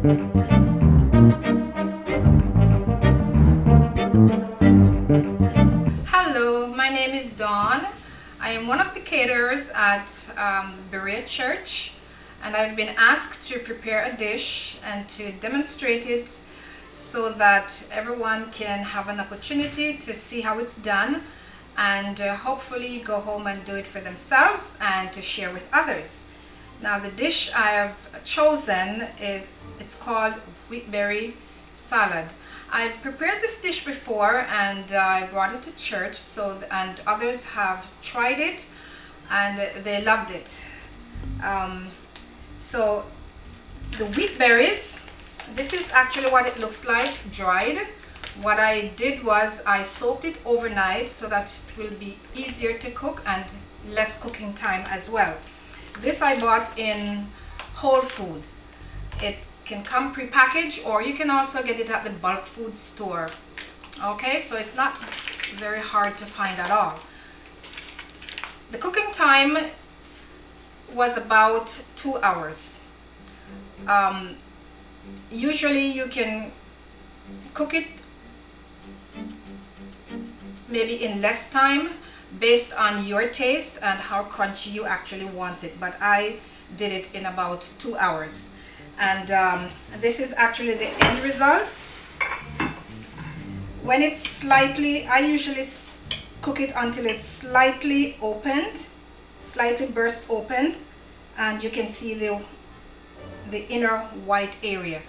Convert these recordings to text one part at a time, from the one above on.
Hello, my name is Dawn. I am one of the caterers at Berea Church, and I've been asked to prepare a dish and to demonstrate it so that everyone can have an opportunity to see how it's done and hopefully go home and do it for themselves and to share with others. Now the dish I have chosen it's called wheatberry salad. I've prepared this dish before and I brought it to church, and others have tried it and they loved it. So the wheat berries, this is actually what it looks like dried. What I did was I soaked it overnight so that it will be easier to cook and less cooking time as well. This I bought in Whole Foods. It can come pre-packaged, or you can also get it at the bulk food store. Okay, so it's not very hard to find at all. The cooking time was about 2 hours. Usually you can cook it maybe in less time based on your taste and how crunchy you actually want it, but I did it in about 2 hours. And this is actually the end result. When it's slightly, I usually cook it until it's slightly opened, slightly burst opened, and you can see the inner white area.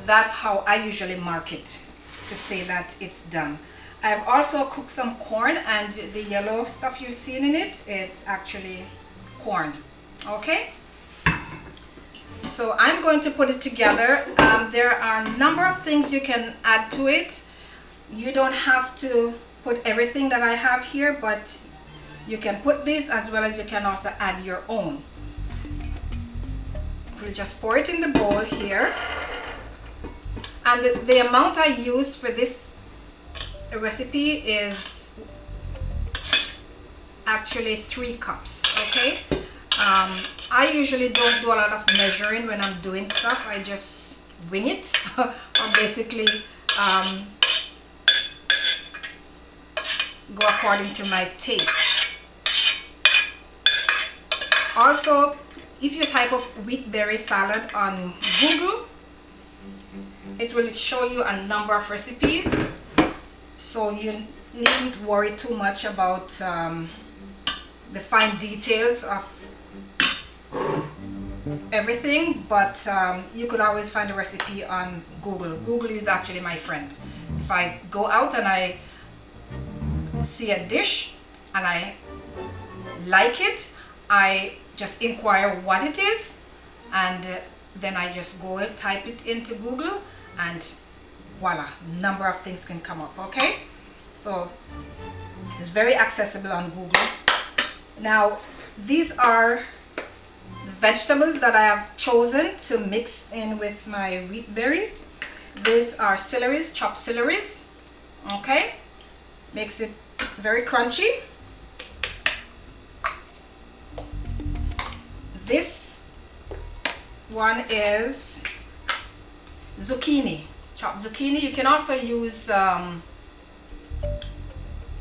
That's how I usually mark it to say that it's done. I've also cooked some corn, and the yellow stuff you've seen in it is actually corn. Okay, so I'm going to put it together. There are a number of things you can add to it. You don't have to put everything that I have here, but you can put this as well as you can also add your own. We'll just pour it in the bowl here. And the amount I use for this recipe is actually 3 cups. Okay, I usually don't do a lot of measuring when I'm doing stuff. I just wing it or basically go according to my taste. Also, if you type of wheatberry salad on Google, it will show you a number of recipes, so you needn't worry too much about the fine details of everything, but you could always find a recipe on Google. Google is actually my friend. If I go out and I see a dish and I like it, I just inquire what it is, and then I just go and type it into Google, and voila, number of things can come up. Okay, so it's very accessible on Google. Now these are the vegetables that I have chosen to mix in with my wheat berries. These are celeries, chopped celeries. Okay, makes it very crunchy. This one is zucchini, chopped zucchini. You can also use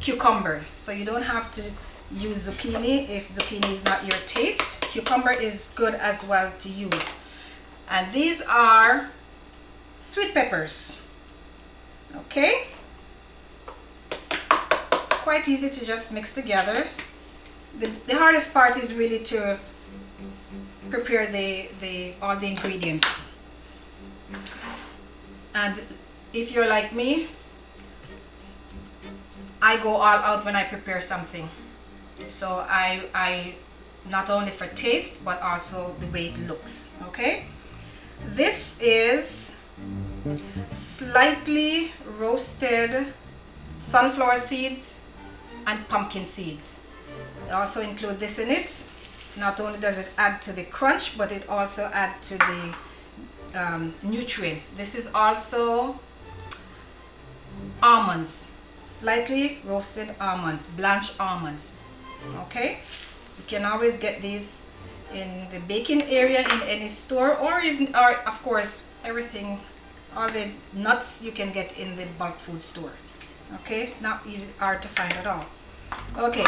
cucumbers, so you don't have to use zucchini if zucchini is not your taste. Cucumber is good as well to use. And these are sweet peppers. Okay, quite easy to just mix together. The hardest part is really to prepare all the ingredients. And if you're like me, I go all out when I prepare something. So I not only for taste but also the way it looks. Okay, this is slightly roasted sunflower seeds and pumpkin seeds. I also include this in it. Not only does it add to the crunch, but it also adds to the nutrients. This is also almonds, slightly roasted almonds, blanched almonds. Okay, you can always get these in the baking area in any store, or even, or of course, everything, all the nuts you can get in the bulk food store. Okay, it's not easy, hard to find at all. Okay,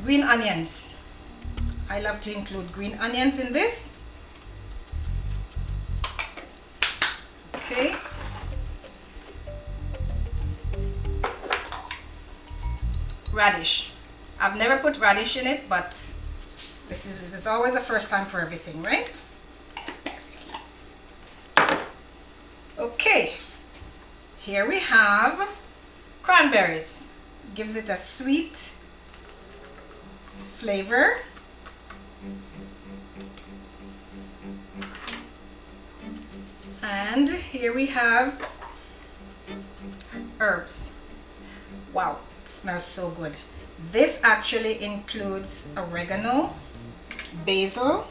green onions. I love to include green onions in this. Okay. Radish. I've never put radish in it, but it's always a first time for everything, right? Okay. Here we have cranberries. Gives it a sweet flavor. And here we have herbs. Wow, it smells so good. This actually includes oregano, basil.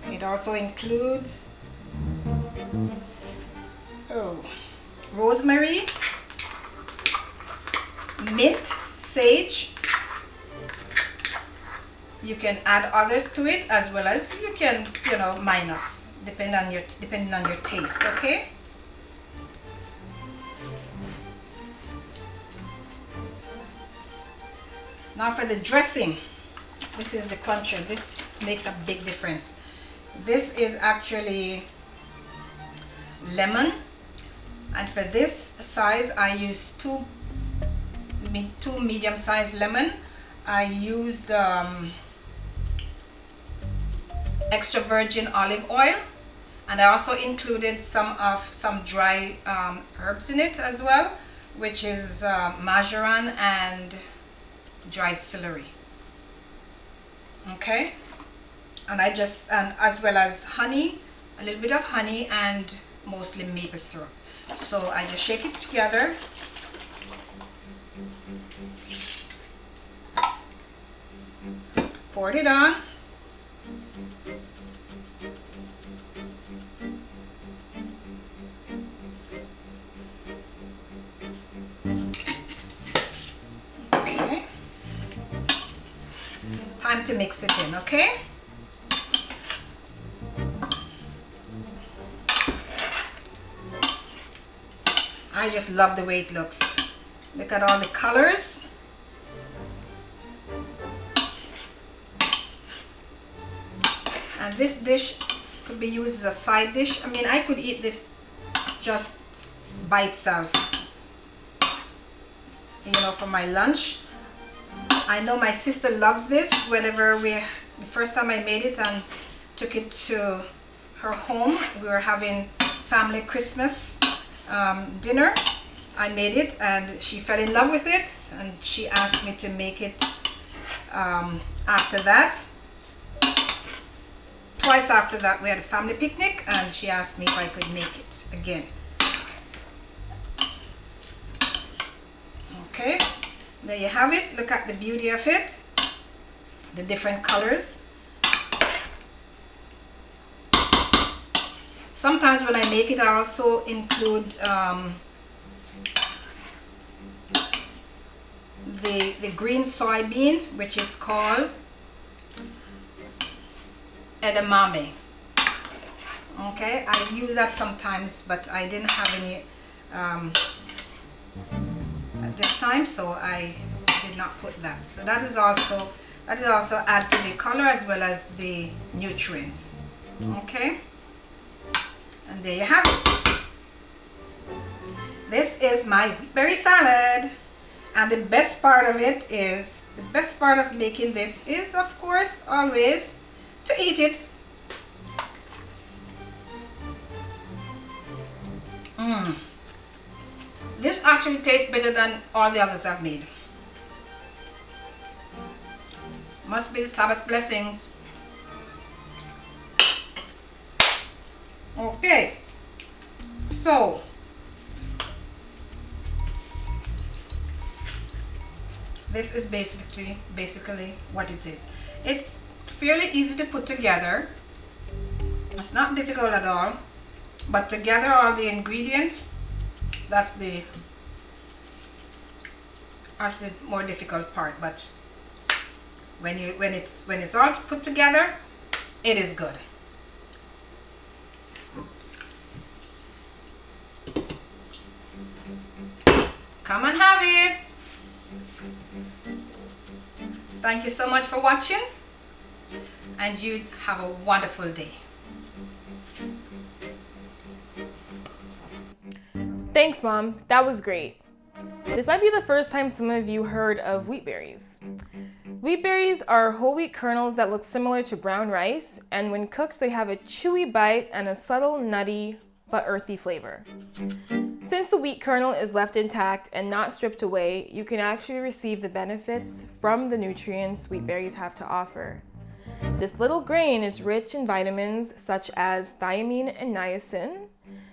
It also includes rosemary, mint, sage. You can add others to it, as well as you can, minus, depending on your taste. Okay. Now for the dressing. This is the cruncher. This makes a big difference. This is actually lemon, and for this size I use two medium-sized lemon. I used extra virgin olive oil, and I also included some dry herbs in it as well, which is marjoram and dried celery. Okay, and as well as honey, a little bit of honey, and mostly maple syrup. So I just shake it together. Poured it on. Okay. Time to mix it in, okay? I just love the way it looks. Look at all the colors. And this dish could be used as a side dish. I mean, I could eat this just by itself, for my lunch. I know my sister loves this. The first time I made it and took it to her home, we were having family Christmas dinner. I made it and she fell in love with it, and she asked me to make it after that. Twice after that we had a family picnic, and she asked me if I could make it again. Okay, there you have it. Look at the beauty of it, the different colors. Sometimes when I make it, I also include the green soybean, which is called edamame. Okay, I use that sometimes, but I didn't have any at this time, so I did not put that. So that is also add to the color as well as the nutrients. Okay, and there you have it. This is my berry salad, and the best part of making this is, of course, always to eat it. This actually tastes better than all the others I've made. Must be the Sabbath blessings. Okay, so this is basically what it is. It's fairly easy to put together. It's not difficult at all, but to gather all the ingredients, that's the That's the more difficult part, but when it's all put together, it is good. Come and have it. Thank you so much for watching, and you have a wonderful day. Thanks, Mom. That was great. This might be the first time some of you heard of wheat berries. Wheat berries are whole wheat kernels that look similar to brown rice, and when cooked they have a chewy bite and a subtle nutty but earthy flavor. Since the wheat kernel is left intact and not stripped away, you can actually receive the benefits from the nutrients wheat berries have to offer. This little grain is rich in vitamins such as thiamine and niacin,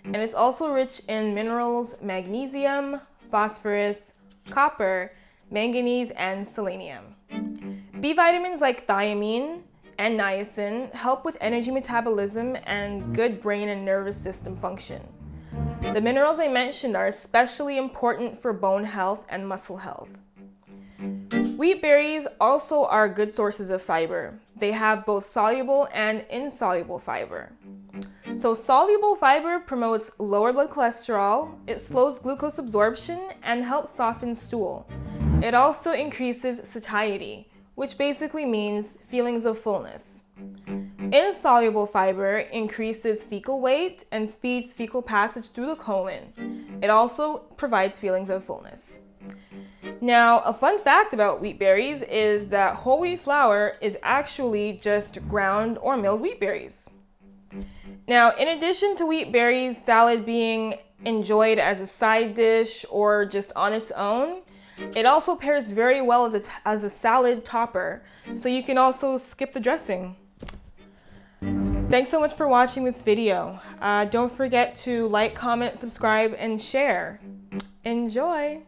and it's also rich in minerals magnesium, phosphorus, copper, manganese, and selenium. B vitamins like thiamine and niacin help with energy metabolism and good brain and nervous system function. The minerals I mentioned are especially important for bone health and muscle health. Wheat berries also are good sources of fiber. They have both soluble and insoluble fiber. So soluble fiber promotes lower blood cholesterol, it slows glucose absorption, and helps soften stool. It also increases satiety, which basically means feelings of fullness. Insoluble fiber increases fecal weight and speeds fecal passage through the colon. It also provides feelings of fullness. Now, a fun fact about wheat berries is that whole wheat flour is actually just ground or milled wheat berries. Now, in addition to wheat berries salad being enjoyed as a side dish or just on its own, it also pairs very well as a salad topper, so you can also skip the dressing. Thanks so much for watching this video. Don't forget to like, comment, subscribe, and share. Enjoy!